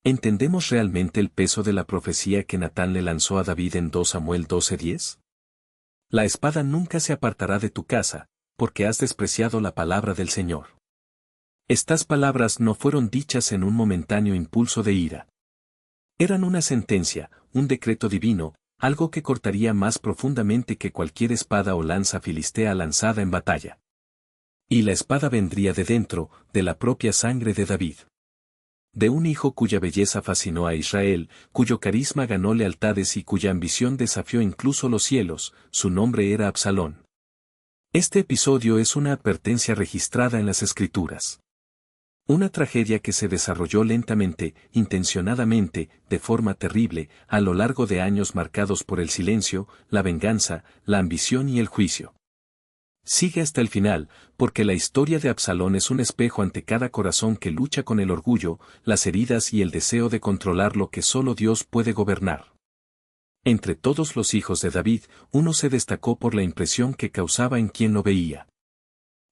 ¿Entendemos realmente el peso de la profecía que Natán le lanzó a David en 2 Samuel 12:10? La espada nunca se apartará de tu casa, porque has despreciado la palabra del Señor. Estas palabras no fueron dichas en un momentáneo impulso de ira. Eran una sentencia, un decreto divino, algo que cortaría más profundamente que cualquier espada o lanza filistea lanzada en batalla. Y la espada vendría de dentro, de la propia sangre de David. De un hijo cuya belleza fascinó a Israel, cuyo carisma ganó lealtades y cuya ambición desafió incluso los cielos, su nombre era Absalón. Este episodio es una advertencia registrada en las Escrituras. Una tragedia que se desarrolló lentamente, intencionadamente, de forma terrible, a lo largo de años marcados por el silencio, la venganza, la ambición y el juicio. Sigue hasta el final, porque la historia de Absalón es un espejo ante cada corazón que lucha con el orgullo, las heridas y el deseo de controlar lo que solo Dios puede gobernar. Entre todos los hijos de David, uno se destacó por la impresión que causaba en quien lo veía.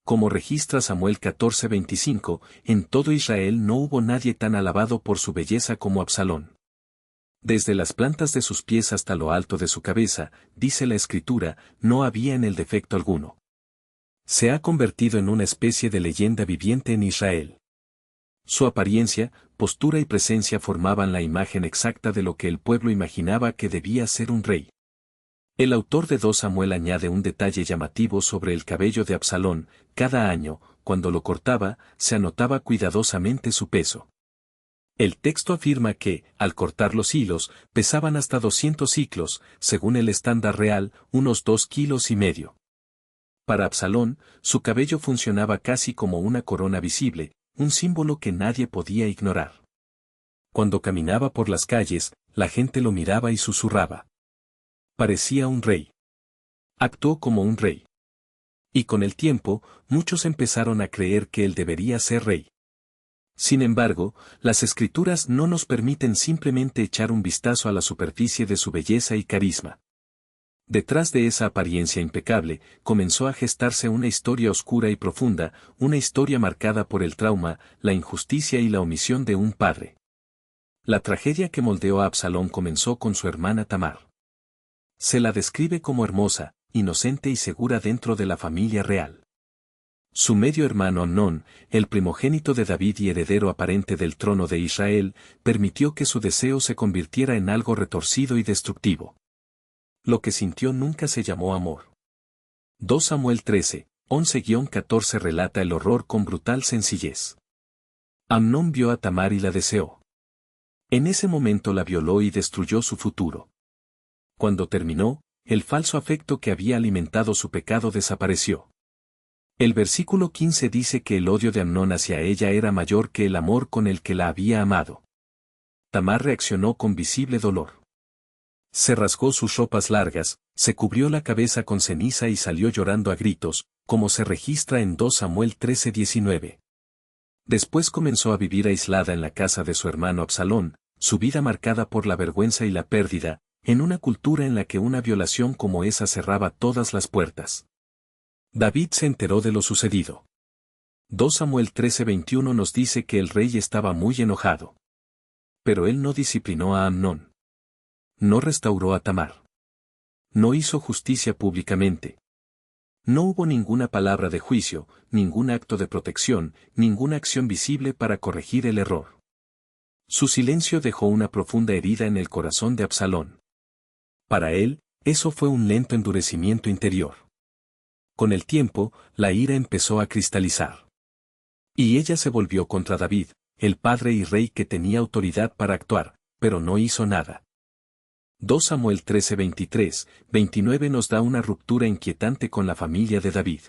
Como registra Samuel 14:25, en todo Israel no hubo nadie tan alabado por su belleza como Absalón. Desde las plantas de sus pies hasta lo alto de su cabeza, dice la Escritura, no había en él defecto alguno. Se ha convertido en una especie de leyenda viviente en Israel. Su apariencia, postura y presencia formaban la imagen exacta de lo que el pueblo imaginaba que debía ser un rey. El autor de 2 Samuel añade un detalle llamativo sobre el cabello de Absalón: cada año, cuando lo cortaba, se anotaba cuidadosamente su peso. El texto afirma que, al cortar los hilos, pesaban hasta 200 siclos, según el estándar real, unos 2,5 kilos. Para Absalón, su cabello funcionaba casi como una corona visible, un símbolo que nadie podía ignorar. Cuando caminaba por las calles, la gente lo miraba y susurraba. Parecía un rey. Actuó como un rey. Y con el tiempo, muchos empezaron a creer que él debería ser rey. Sin embargo, las Escrituras no nos permiten simplemente echar un vistazo a la superficie de su belleza y carisma. Detrás de esa apariencia impecable, comenzó a gestarse una historia oscura y profunda, una historia marcada por el trauma, la injusticia y la omisión de un padre. La tragedia que moldeó a Absalón comenzó con su hermana Tamar. Se la describe como hermosa, inocente y segura dentro de la familia real. Su medio hermano Amnón, el primogénito de David y heredero aparente del trono de Israel, permitió que su deseo se convirtiera en algo retorcido y destructivo. Lo que sintió nunca se llamó amor. 2 Samuel 13, 11-14 relata el horror con brutal sencillez. Amnón vio a Tamar y la deseó. En ese momento la violó y destruyó su futuro. Cuando terminó, el falso afecto que había alimentado su pecado desapareció. El versículo 15 dice que el odio de Amnón hacia ella era mayor que el amor con el que la había amado. Tamar reaccionó con visible dolor. Se rasgó sus ropas largas, se cubrió la cabeza con ceniza y salió llorando a gritos, como se registra en 2 Samuel 13:19. Después comenzó a vivir aislada en la casa de su hermano Absalón, su vida marcada por la vergüenza y la pérdida, en una cultura en la que una violación como esa cerraba todas las puertas. David se enteró de lo sucedido. 2 Samuel 13:21 nos dice que el rey estaba muy enojado. Pero él no disciplinó a Amnón. No restauró a Tamar. No hizo justicia públicamente. No hubo ninguna palabra de juicio, ningún acto de protección, ninguna acción visible para corregir el error. Su silencio dejó una profunda herida en el corazón de Absalón. Para él, eso fue un lento endurecimiento interior. Con el tiempo, la ira empezó a cristalizar. Y ella se volvió contra David, el padre y rey que tenía autoridad para actuar, pero no hizo nada. 2 Samuel 13:23-29 nos da una ruptura inquietante con la familia de David.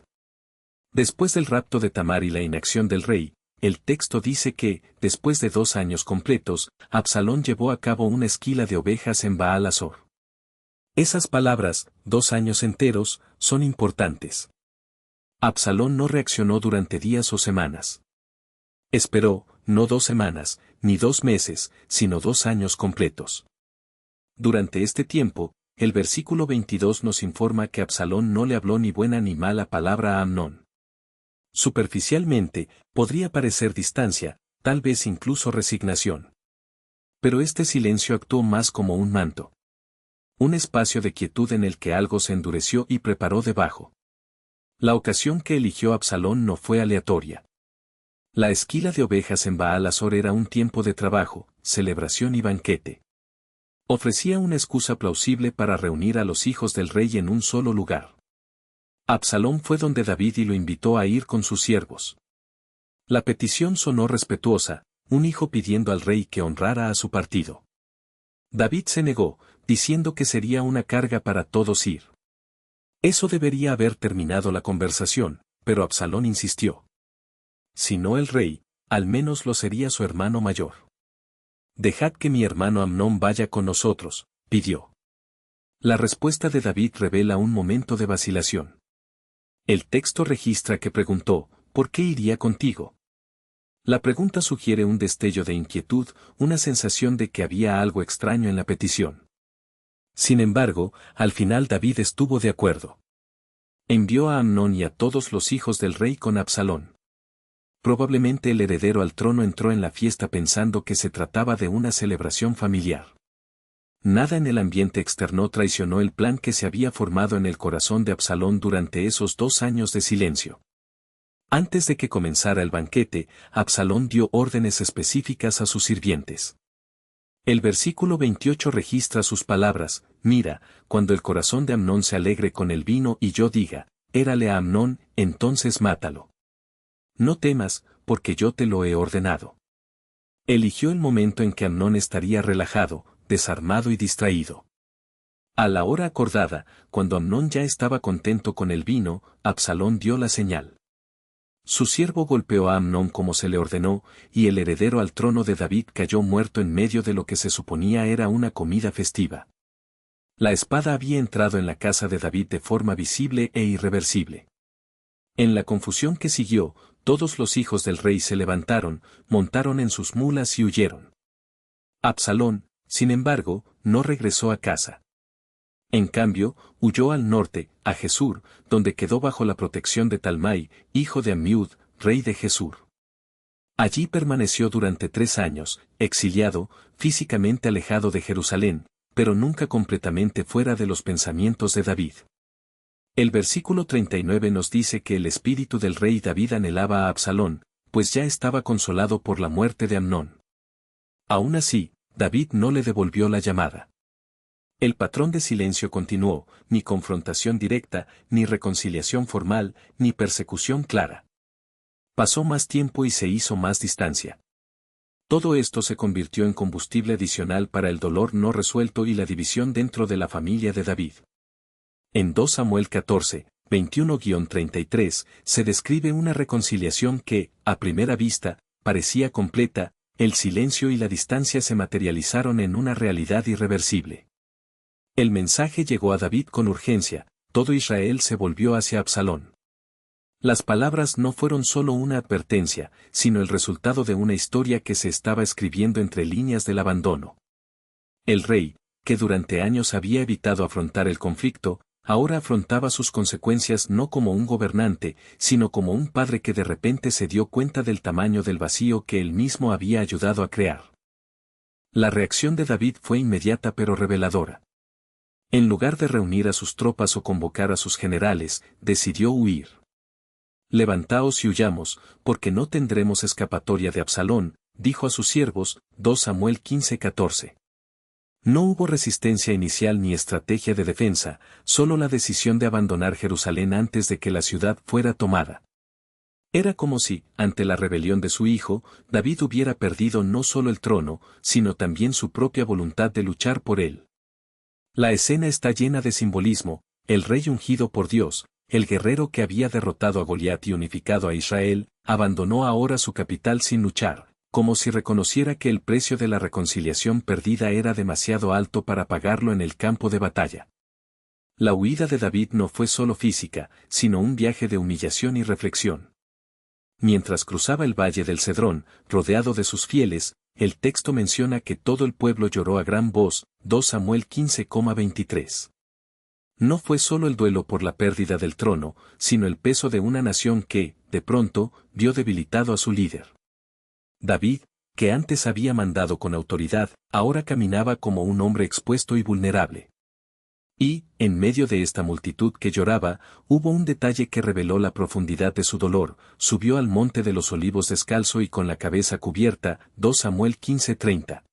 Después del rapto de Tamar y la inacción del rey, el texto dice que, después de 2 años completos, Absalón llevó a cabo una esquila de ovejas en Baal-Hazor. Esas palabras, 2 años enteros, son importantes. Absalón no reaccionó durante días o semanas. Esperó, no 2 semanas, ni 2 meses, sino 2 años completos. Durante este tiempo, el versículo 22 nos informa que Absalón no le habló ni buena ni mala palabra a Amnón. Superficialmente, podría parecer distancia, tal vez incluso resignación. Pero este silencio actuó más como un manto. Un espacio de quietud en el que algo se endureció y preparó debajo. La ocasión que eligió Absalón no fue aleatoria. La esquila de ovejas en Baal Azor era un tiempo de trabajo, celebración y banquete. Ofrecía una excusa plausible para reunir a los hijos del rey en un solo lugar. Absalón fue donde David y lo invitó a ir con sus siervos. La petición sonó respetuosa, un hijo pidiendo al rey que honrara a su partido. David se negó, diciendo que sería una carga para todos ir. Eso debería haber terminado la conversación, pero Absalón insistió. Si no el rey, al menos lo sería su hermano mayor. Dejad que mi hermano Amnón vaya con nosotros, pidió. La respuesta de David revela un momento de vacilación. El texto registra que preguntó, ¿por qué iría contigo? La pregunta sugiere un destello de inquietud, una sensación de que había algo extraño en la petición. Sin embargo, al final David estuvo de acuerdo. Envió a Amnón y a todos los hijos del rey con Absalón. Probablemente el heredero al trono entró en la fiesta pensando que se trataba de una celebración familiar. Nada en el ambiente externo traicionó el plan que se había formado en el corazón de Absalón durante esos 2 años de silencio. Antes de que comenzara el banquete, Absalón dio órdenes específicas a sus sirvientes. El versículo 28 registra sus palabras: mira, cuando el corazón de Amnón se alegre con el vino y yo diga, érale a Amnón, entonces mátalo. No temas, porque yo te lo he ordenado. Eligió el momento en que Amnón estaría relajado, desarmado y distraído. A la hora acordada, cuando Amnón ya estaba contento con el vino, Absalón dio la señal. Su siervo golpeó a Amnón como se le ordenó, y el heredero al trono de David cayó muerto en medio de lo que se suponía era una comida festiva. La espada había entrado en la casa de David de forma visible e irreversible. En la confusión que siguió, todos los hijos del rey se levantaron, montaron en sus mulas y huyeron. Absalón, sin embargo, no regresó a casa. En cambio, huyó al norte, a Gesur, donde quedó bajo la protección de Talmai, hijo de Ammiud, rey de Gesur. Allí permaneció durante 3 años, exiliado, físicamente alejado de Jerusalén, pero nunca completamente fuera de los pensamientos de David. El versículo 39 nos dice que el espíritu del rey David anhelaba a Absalón, pues ya estaba consolado por la muerte de Amnón. Aún así, David no le devolvió la llamada. El patrón de silencio continuó, ni confrontación directa, ni reconciliación formal, ni persecución clara. Pasó más tiempo y se hizo más distancia. Todo esto se convirtió en combustible adicional para el dolor no resuelto y la división dentro de la familia de David. En 2 Samuel 14, 21-33, se describe una reconciliación que, a primera vista, parecía completa, el silencio y la distancia se materializaron en una realidad irreversible. El mensaje llegó a David con urgencia, todo Israel se volvió hacia Absalón. Las palabras no fueron solo una advertencia, sino el resultado de una historia que se estaba escribiendo entre líneas del abandono. El rey, que durante años había evitado afrontar el conflicto, ahora afrontaba sus consecuencias no como un gobernante, sino como un padre que de repente se dio cuenta del tamaño del vacío que él mismo había ayudado a crear. La reacción de David fue inmediata pero reveladora. En lugar de reunir a sus tropas o convocar a sus generales, decidió huir. Levantaos y huyamos, porque no tendremos escapatoria de Absalón, dijo a sus siervos, 2 Samuel 15-14. No hubo resistencia inicial ni estrategia de defensa, solo la decisión de abandonar Jerusalén antes de que la ciudad fuera tomada. Era como si, ante la rebelión de su hijo, David hubiera perdido no solo el trono, sino también su propia voluntad de luchar por él. La escena está llena de simbolismo: el rey ungido por Dios, el guerrero que había derrotado a Goliat y unificado a Israel, abandonó ahora su capital sin luchar, como si reconociera que el precio de la reconciliación perdida era demasiado alto para pagarlo en el campo de batalla. La huida de David no fue solo física, sino un viaje de humillación y reflexión. Mientras cruzaba el valle del Cedrón, rodeado de sus fieles, el texto menciona que todo el pueblo lloró a gran voz, 2 Samuel 15,23. No fue solo el duelo por la pérdida del trono, sino el peso de una nación que, de pronto, vio debilitado a su líder. David, que antes había mandado con autoridad, ahora caminaba como un hombre expuesto y vulnerable. Y, en medio de esta multitud que lloraba, hubo un detalle que reveló la profundidad de su dolor: subió al monte de los olivos descalzo y con la cabeza cubierta. 2 Samuel 15:30.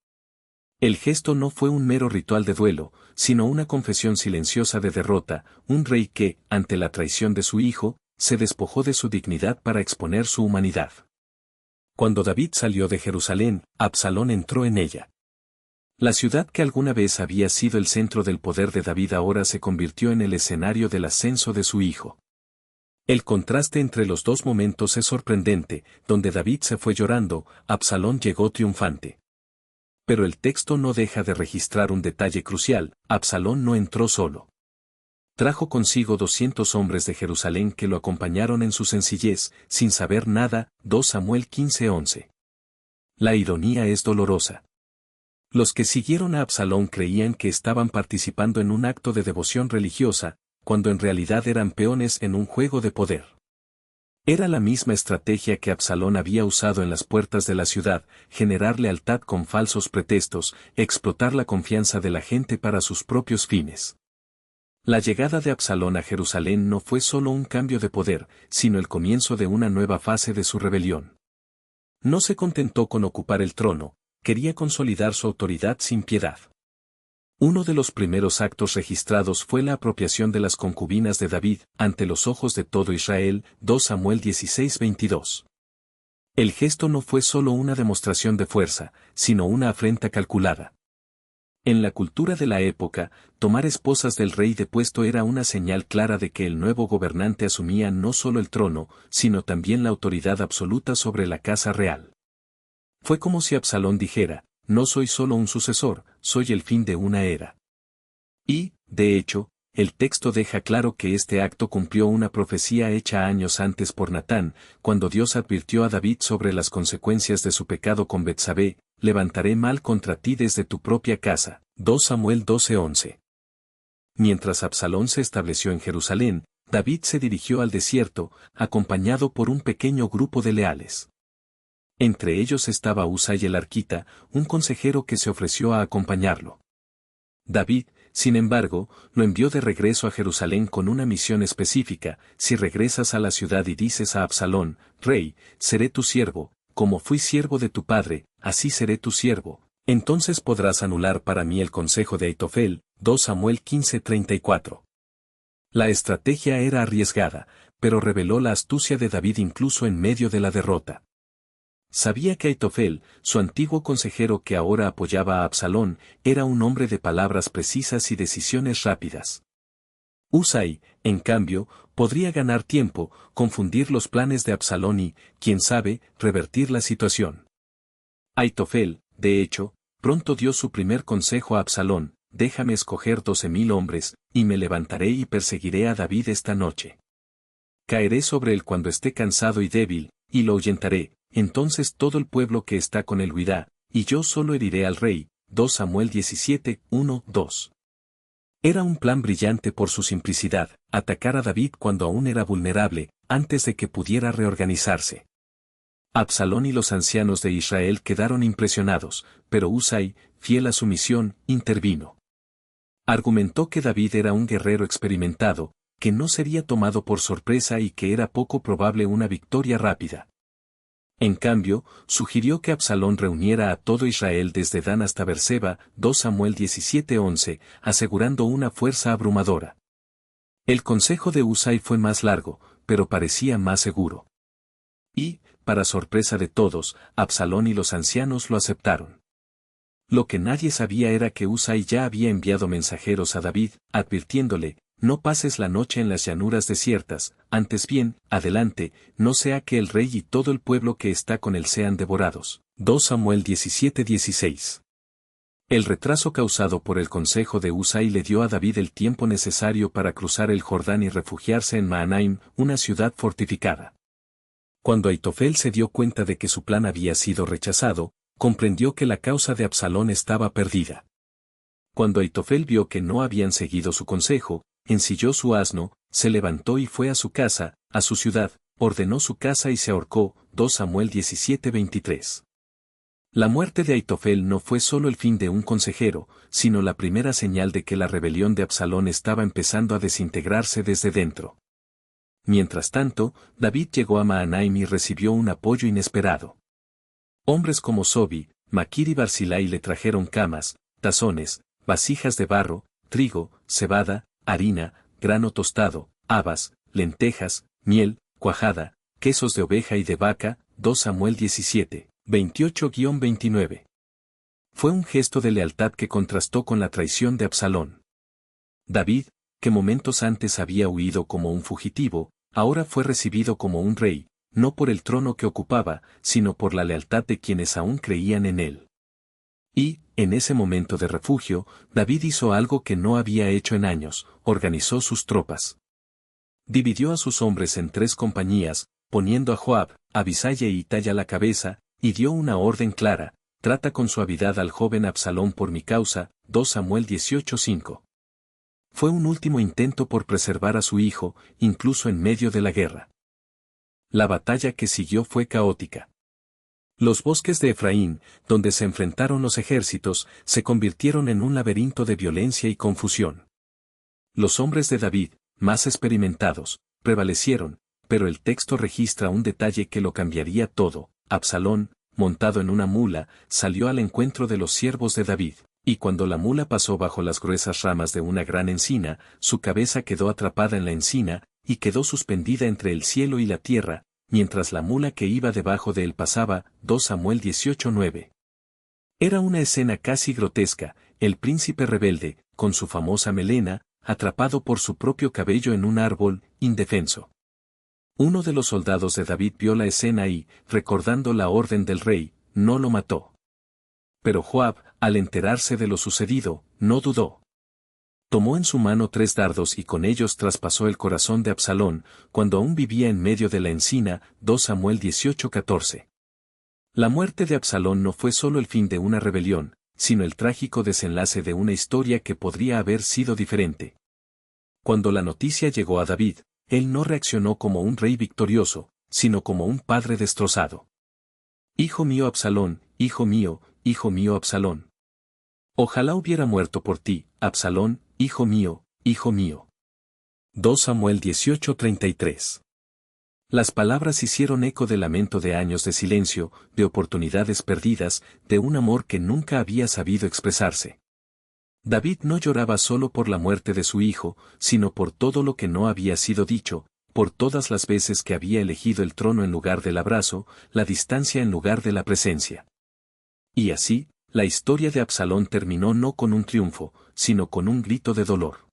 El gesto no fue un mero ritual de duelo, sino una confesión silenciosa de derrota, un rey que, ante la traición de su hijo, se despojó de su dignidad para exponer su humanidad. Cuando David salió de Jerusalén, Absalón entró en ella. La ciudad que alguna vez había sido el centro del poder de David ahora se convirtió en el escenario del ascenso de su hijo. El contraste entre los dos momentos es sorprendente: donde David se fue llorando, Absalón llegó triunfante. Pero el texto no deja de registrar un detalle crucial: Absalón no entró solo. Trajo consigo 200 hombres de Jerusalén que lo acompañaron en su sencillez, sin saber nada. 2 Samuel 15:11. La ironía es dolorosa. Los que siguieron a Absalón creían que estaban participando en un acto de devoción religiosa, cuando en realidad eran peones en un juego de poder. Era la misma estrategia que Absalón había usado en las puertas de la ciudad: generar lealtad con falsos pretextos, explotar la confianza de la gente para sus propios fines. La llegada de Absalón a Jerusalén no fue solo un cambio de poder, sino el comienzo de una nueva fase de su rebelión. No se contentó con ocupar el trono, quería consolidar su autoridad sin piedad. Uno de los primeros actos registrados fue la apropiación de las concubinas de David, ante los ojos de todo Israel. 2 Samuel 16:22. El gesto no fue solo una demostración de fuerza, sino una afrenta calculada. En la cultura de la época, tomar esposas del rey depuesto era una señal clara de que el nuevo gobernante asumía no solo el trono, sino también la autoridad absoluta sobre la casa real. Fue como si Absalón dijera: no soy solo un sucesor, soy el fin de una era. Y, de hecho, el texto deja claro que este acto cumplió una profecía hecha años antes por Natán, cuando Dios advirtió a David sobre las consecuencias de su pecado con Betsabé: levantaré mal contra ti desde tu propia casa. 2 Samuel 12:11. Mientras Absalón se estableció en Jerusalén, David se dirigió al desierto, acompañado por un pequeño grupo de leales. Entre ellos estaba Usai el arquita, un consejero que se ofreció a acompañarlo. David, sin embargo, lo envió de regreso a Jerusalén con una misión específica: si regresas a la ciudad y dices a Absalón: rey, seré tu siervo, como fui siervo de tu padre, así seré tu siervo, entonces podrás anular para mí el consejo de Aitofel. 2 Samuel 15:34. La estrategia era arriesgada, pero reveló la astucia de David incluso en medio de la derrota. Sabía que Aitofel, su antiguo consejero que ahora apoyaba a Absalón, era un hombre de palabras precisas y decisiones rápidas. Usai, en cambio, podría ganar tiempo, confundir los planes de Absalón y, quién sabe, revertir la situación. Aitofel, de hecho, pronto dio su primer consejo a Absalón: déjame escoger 12,000 hombres, y me levantaré y perseguiré a David esta noche. Caeré sobre él cuando esté cansado y débil, y lo ahuyentaré. Entonces todo el pueblo que está con él huirá, y yo solo heriré al rey. 2 Samuel 17:1-2. Era un plan brillante por su simplicidad: atacar a David cuando aún era vulnerable, antes de que pudiera reorganizarse. Absalón y los ancianos de Israel quedaron impresionados, pero Usai, fiel a su misión, intervino. Argumentó que David era un guerrero experimentado, que no sería tomado por sorpresa y que era poco probable una victoria rápida. En cambio, sugirió que Absalón reuniera a todo Israel desde Dan hasta Berseba. 2 Samuel 17:11, asegurando una fuerza abrumadora. El consejo de Usai fue más largo, pero parecía más seguro. Y, para sorpresa de todos, Absalón y los ancianos lo aceptaron. Lo que nadie sabía era que Usai ya había enviado mensajeros a David, advirtiéndole: no pases la noche en las llanuras desiertas, antes bien, adelante, no sea que el rey y todo el pueblo que está con él sean devorados. 2 Samuel 17:16. El retraso causado por el consejo de Usai le dio a David el tiempo necesario para cruzar el Jordán y refugiarse en Mahanaim, una ciudad fortificada. Cuando Aitofel se dio cuenta de que su plan había sido rechazado, comprendió que la causa de Absalón estaba perdida. Cuando Aitofel vio que no habían seguido su consejo, ensilló su asno, se levantó y fue a su casa, a su ciudad, ordenó su casa y se ahorcó. 2 Samuel 17:23. La muerte de Aitofel no fue solo el fin de un consejero, sino la primera señal de que la rebelión de Absalón estaba empezando a desintegrarse desde dentro. Mientras tanto, David llegó a Mahanaim y recibió un apoyo inesperado. Hombres como Sobi, Maquir y Barzilai le trajeron camas, tazones, vasijas de barro, trigo, cebada, harina, grano tostado, habas, lentejas, miel, cuajada, quesos de oveja y de vaca. 2 Samuel 17, 28-29. Fue un gesto de lealtad que contrastó con la traición de Absalón. David, que momentos antes había huido como un fugitivo, ahora fue recibido como un rey, no por el trono que ocupaba, sino por la lealtad de quienes aún creían en él. Y, en ese momento de refugio, David hizo algo que no había hecho en años: organizó sus tropas. Dividió a sus hombres en 3 compañías, poniendo a Joab, Abisai e Itai a la cabeza, y dio una orden clara: trata con suavidad al joven Absalón por mi causa. 2 Samuel 18:5. Fue un último intento por preservar a su hijo, incluso en medio de la guerra. La batalla que siguió fue caótica. Los bosques de Efraín, donde se enfrentaron los ejércitos, se convirtieron en un laberinto de violencia y confusión. Los hombres de David, más experimentados, prevalecieron, pero el texto registra un detalle que lo cambiaría todo: Absalón, montado en una mula, salió al encuentro de los siervos de David, y cuando la mula pasó bajo las gruesas ramas de una gran encina, su cabeza quedó atrapada en la encina, y quedó suspendida entre el cielo y la tierra, mientras la mula que iba debajo de él pasaba. 2 Samuel 18:9. Era una escena casi grotesca: el príncipe rebelde, con su famosa melena, atrapado por su propio cabello en un árbol, indefenso. Uno de los soldados de David vio la escena y, recordando la orden del rey, no lo mató. Pero Joab, al enterarse de lo sucedido, no dudó. Tomó en su mano 3 dardos y con ellos traspasó el corazón de Absalón, cuando aún vivía en medio de la encina. 2 Samuel 18:14. La muerte de Absalón no fue solo el fin de una rebelión, sino el trágico desenlace de una historia que podría haber sido diferente. Cuando la noticia llegó a David, él no reaccionó como un rey victorioso, sino como un padre destrozado. Hijo mío Absalón, hijo mío Absalón. Ojalá hubiera muerto por ti, Absalón, hijo mío, hijo mío. 2 Samuel 18:33. Las palabras hicieron eco de lamento de años de silencio, de oportunidades perdidas, de un amor que nunca había sabido expresarse. David no lloraba solo por la muerte de su hijo, sino por todo lo que no había sido dicho, por todas las veces que había elegido el trono en lugar del abrazo, la distancia en lugar de la presencia. Y así, la historia de Absalón terminó no con un triunfo, sino con un grito de dolor.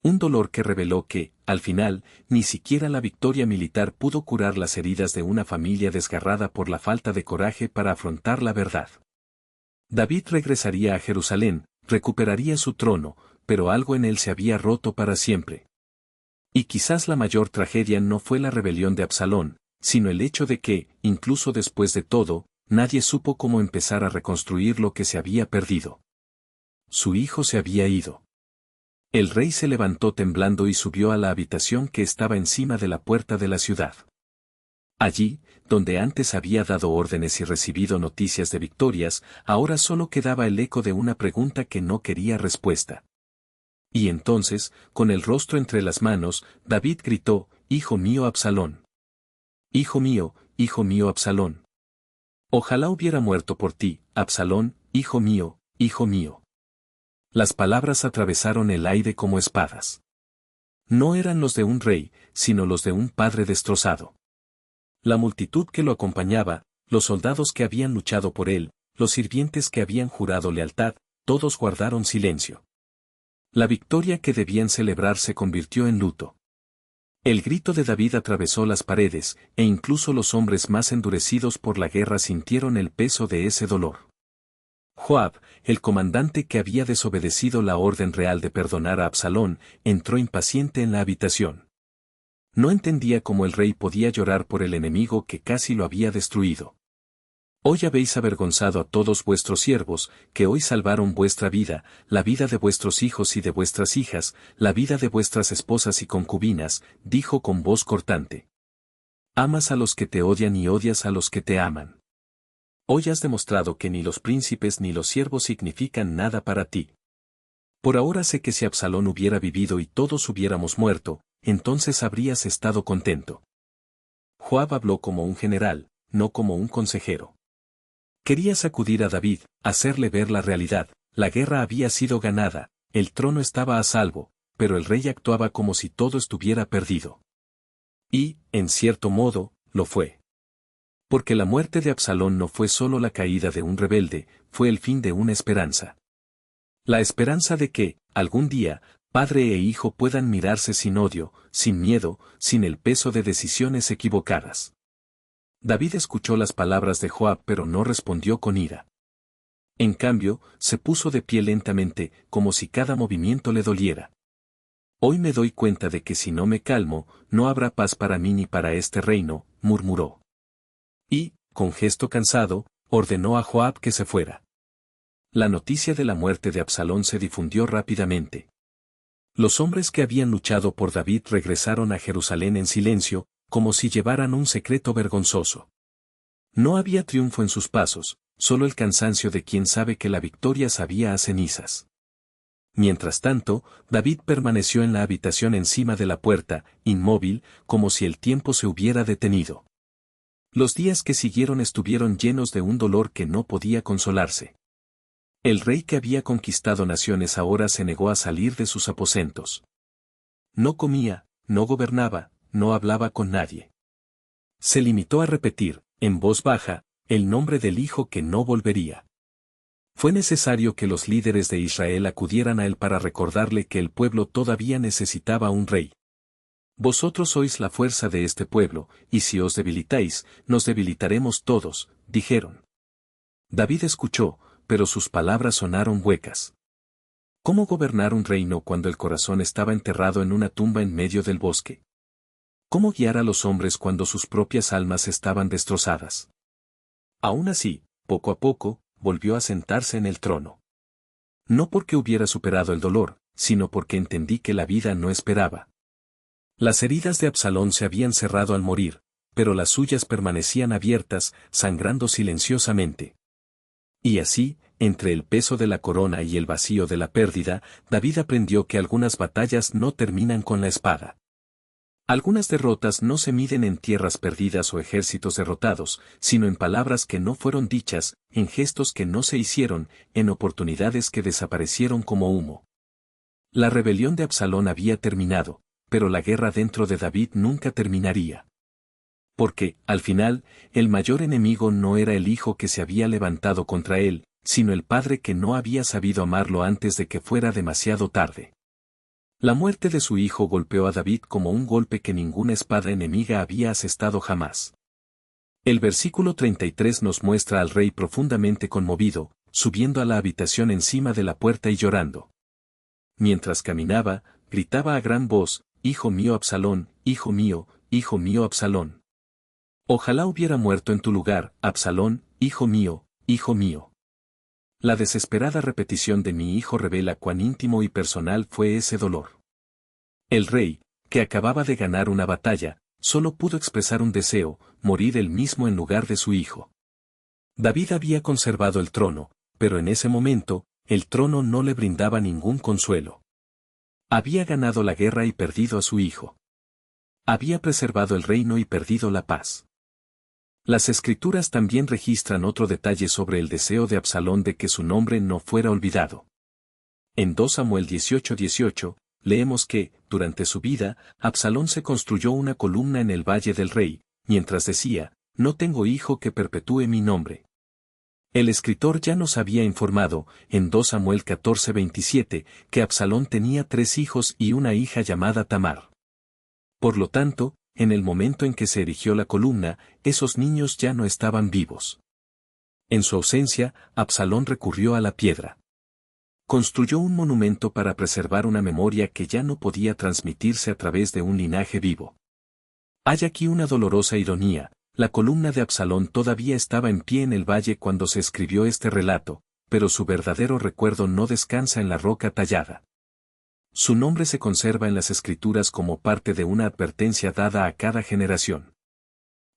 Un dolor que reveló que, al final, ni siquiera la victoria militar pudo curar las heridas de una familia desgarrada por la falta de coraje para afrontar la verdad. David regresaría a Jerusalén, recuperaría su trono, pero algo en él se había roto para siempre. Y quizás la mayor tragedia no fue la rebelión de Absalón, sino el hecho de que, incluso después de todo, nadie supo cómo empezar a reconstruir lo que se había perdido. Su hijo se había ido. El rey se levantó temblando y subió a la habitación que estaba encima de la puerta de la ciudad. Allí, donde antes había dado órdenes y recibido noticias de victorias, ahora solo quedaba el eco de una pregunta que no quería respuesta. Y entonces, con el rostro entre las manos, David gritó: «Hijo mío Absalón. Hijo mío Absalón. Ojalá hubiera muerto por ti, Absalón, hijo mío, hijo mío». Las palabras atravesaron el aire como espadas. No eran los de un rey, sino los de un padre destrozado. La multitud que lo acompañaba, los soldados que habían luchado por él, los sirvientes que habían jurado lealtad, todos guardaron silencio. La victoria que debían celebrar se convirtió en luto. El grito de David atravesó las paredes, e incluso los hombres más endurecidos por la guerra sintieron el peso de ese dolor. Joab, el comandante que había desobedecido la orden real de perdonar a Absalón, entró impaciente en la habitación. No entendía cómo el rey podía llorar por el enemigo que casi lo había destruido. Hoy habéis avergonzado a todos vuestros siervos, que hoy salvaron vuestra vida, la vida de vuestros hijos y de vuestras hijas, la vida de vuestras esposas y concubinas, dijo con voz cortante. Amas a los que te odian y odias a los que te aman. Hoy has demostrado que ni los príncipes ni los siervos significan nada para ti. Por ahora sé que si Absalón hubiera vivido y todos hubiéramos muerto, entonces habrías estado contento. Joab habló como un general, no como un consejero. Quería sacudir a David, hacerle ver la realidad. La guerra había sido ganada, el trono estaba a salvo, pero el rey actuaba como si todo estuviera perdido. Y, en cierto modo, lo fue. Porque la muerte de Absalón no fue solo la caída de un rebelde, fue el fin de una esperanza. La esperanza de que, algún día, padre e hijo puedan mirarse sin odio, sin miedo, sin el peso de decisiones equivocadas. David escuchó las palabras de Joab pero no respondió con ira. En cambio, se puso de pie lentamente, como si cada movimiento le doliera. Hoy me doy cuenta de que si no me calmo, no habrá paz para mí ni para este reino, murmuró. Y, con gesto cansado, ordenó a Joab que se fuera. La noticia de la muerte de Absalón se difundió rápidamente. Los hombres que habían luchado por David regresaron a Jerusalén en silencio, como si llevaran un secreto vergonzoso. No había triunfo en sus pasos, solo el cansancio de quien sabe que la victoria sabía a cenizas. Mientras tanto, David permaneció en la habitación encima de la puerta, inmóvil, como si el tiempo se hubiera detenido. Los días que siguieron estuvieron llenos de un dolor que no podía consolarse. El rey que había conquistado naciones ahora se negó a salir de sus aposentos. No comía, no gobernaba, no hablaba con nadie. Se limitó a repetir, en voz baja, el nombre del hijo que no volvería. Fue necesario que los líderes de Israel acudieran a él para recordarle que el pueblo todavía necesitaba un rey. Vosotros sois la fuerza de este pueblo, y si os debilitáis, nos debilitaremos todos, dijeron. David escuchó, pero sus palabras sonaron huecas. ¿Cómo gobernar un reino cuando el corazón estaba enterrado en una tumba en medio del bosque? ¿Cómo guiar a los hombres cuando sus propias almas estaban destrozadas? Aún así, poco a poco, volvió a sentarse en el trono. No porque hubiera superado el dolor, sino porque entendí que la vida no esperaba. Las heridas de Absalón se habían cerrado al morir, pero las suyas permanecían abiertas, sangrando silenciosamente. Y así, entre el peso de la corona y el vacío de la pérdida, David aprendió que algunas batallas no terminan con la espada. Algunas derrotas no se miden en tierras perdidas o ejércitos derrotados, sino en palabras que no fueron dichas, en gestos que no se hicieron, en oportunidades que desaparecieron como humo. La rebelión de Absalón había terminado, pero la guerra dentro de David nunca terminaría. Porque, al final, el mayor enemigo no era el hijo que se había levantado contra él, sino el padre que no había sabido amarlo antes de que fuera demasiado tarde. La muerte de su hijo golpeó a David como un golpe que ninguna espada enemiga había asestado jamás. El versículo 33 nos muestra al rey profundamente conmovido, subiendo a la habitación encima de la puerta y llorando. Mientras caminaba, gritaba a gran voz, «Hijo mío Absalón, hijo mío Absalón. Ojalá hubiera muerto en tu lugar, Absalón, hijo mío, hijo mío». La desesperada repetición de mi hijo revela cuán íntimo y personal fue ese dolor. El rey, que acababa de ganar una batalla, solo pudo expresar un deseo, morir él mismo en lugar de su hijo. David había conservado el trono, pero en ese momento, el trono no le brindaba ningún consuelo. Había ganado la guerra y perdido a su hijo. Había preservado el reino y perdido la paz. Las escrituras también registran otro detalle sobre el deseo de Absalón de que su nombre no fuera olvidado. En 2 Samuel 18:18, leemos que, durante su vida, Absalón se construyó una columna en el valle del rey, mientras decía, «No tengo hijo que perpetúe mi nombre». El escritor ya nos había informado, en 2 Samuel 14:27, que Absalón tenía 3 hijos y una hija llamada Tamar. Por lo tanto, en el momento en que se erigió la columna, esos niños ya no estaban vivos. En su ausencia, Absalón recurrió a la piedra. Construyó un monumento para preservar una memoria que ya no podía transmitirse a través de un linaje vivo. Hay aquí una dolorosa ironía. La columna de Absalón todavía estaba en pie en el valle cuando se escribió este relato, pero su verdadero recuerdo no descansa en la roca tallada. Su nombre se conserva en las escrituras como parte de una advertencia dada a cada generación.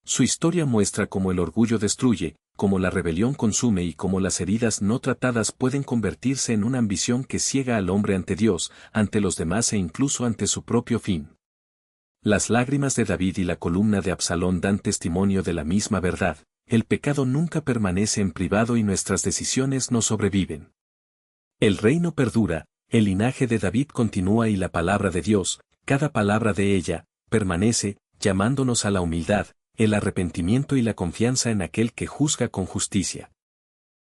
Su historia muestra cómo el orgullo destruye, como la rebelión consume y como las heridas no tratadas pueden convertirse en una ambición que ciega al hombre ante Dios, ante los demás e incluso ante su propio fin. Las lágrimas de David y la columna de Absalón dan testimonio de la misma verdad: el pecado nunca permanece en privado y nuestras decisiones no sobreviven. El reino perdura, el linaje de David continúa y la palabra de Dios, cada palabra de ella, permanece, llamándonos a la humildad, el arrepentimiento y la confianza en aquel que juzga con justicia.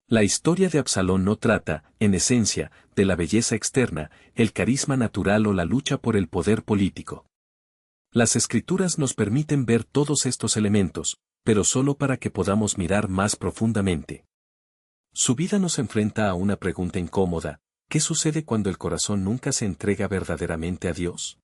La historia de Absalón no trata, en esencia, de la belleza externa, el carisma natural o la lucha por el poder político. Las Escrituras nos permiten ver todos estos elementos, pero solo para que podamos mirar más profundamente. Su vida nos enfrenta a una pregunta incómoda: ¿qué sucede cuando el corazón nunca se entrega verdaderamente a Dios?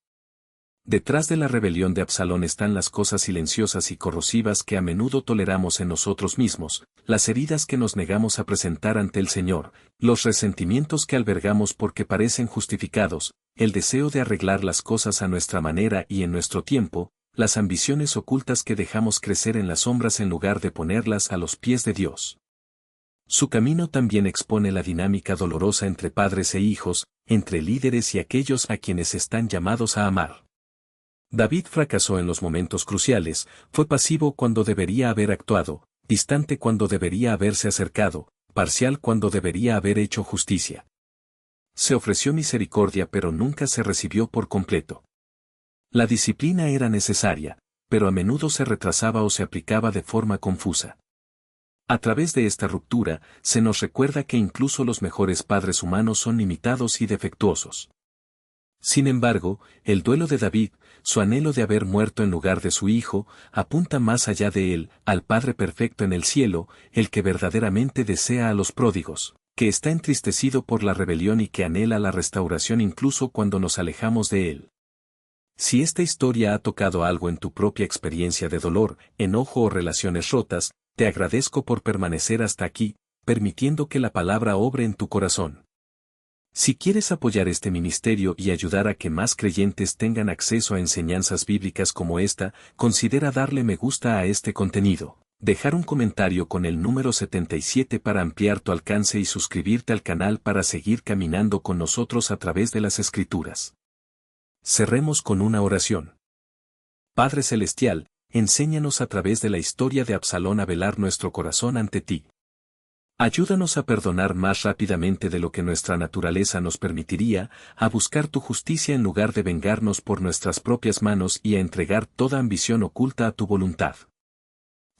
Detrás de la rebelión de Absalón están las cosas silenciosas y corrosivas que a menudo toleramos en nosotros mismos, las heridas que nos negamos a presentar ante el Señor, los resentimientos que albergamos porque parecen justificados, el deseo de arreglar las cosas a nuestra manera y en nuestro tiempo, las ambiciones ocultas que dejamos crecer en las sombras en lugar de ponerlas a los pies de Dios. Su camino también expone la dinámica dolorosa entre padres e hijos, entre líderes y aquellos a quienes están llamados a amar. David fracasó en los momentos cruciales, fue pasivo cuando debería haber actuado, distante cuando debería haberse acercado, parcial cuando debería haber hecho justicia. Se ofreció misericordia pero nunca se recibió por completo. La disciplina era necesaria, pero a menudo se retrasaba o se aplicaba de forma confusa. A través de esta ruptura, se nos recuerda que incluso los mejores padres humanos son limitados y defectuosos. Sin embargo, el duelo de David, su anhelo de haber muerto en lugar de su hijo, apunta más allá de él, al Padre perfecto en el cielo, el que verdaderamente desea a los pródigos, que está entristecido por la rebelión y que anhela la restauración incluso cuando nos alejamos de él. Si esta historia ha tocado algo en tu propia experiencia de dolor, enojo o relaciones rotas, te agradezco por permanecer hasta aquí, permitiendo que la palabra obre en tu corazón. Si quieres apoyar este ministerio y ayudar a que más creyentes tengan acceso a enseñanzas bíblicas como esta, considera darle me gusta a este contenido, dejar un comentario con el número 77 para ampliar tu alcance y suscribirte al canal para seguir caminando con nosotros a través de las Escrituras. Cerremos con una oración. Padre Celestial, enséñanos a través de la historia de Absalón a velar nuestro corazón ante ti. Ayúdanos a perdonar más rápidamente de lo que nuestra naturaleza nos permitiría, a buscar tu justicia en lugar de vengarnos por nuestras propias manos y a entregar toda ambición oculta a tu voluntad.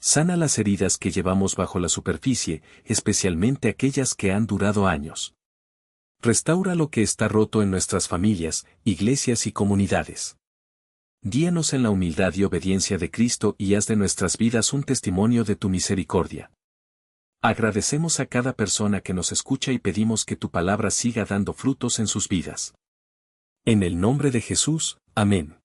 Sana las heridas que llevamos bajo la superficie, especialmente aquellas que han durado años. Restaura lo que está roto en nuestras familias, iglesias y comunidades. Guíanos en la humildad y obediencia de Cristo y haz de nuestras vidas un testimonio de tu misericordia. Agradecemos a cada persona que nos escucha y pedimos que tu palabra siga dando frutos en sus vidas. En el nombre de Jesús, amén.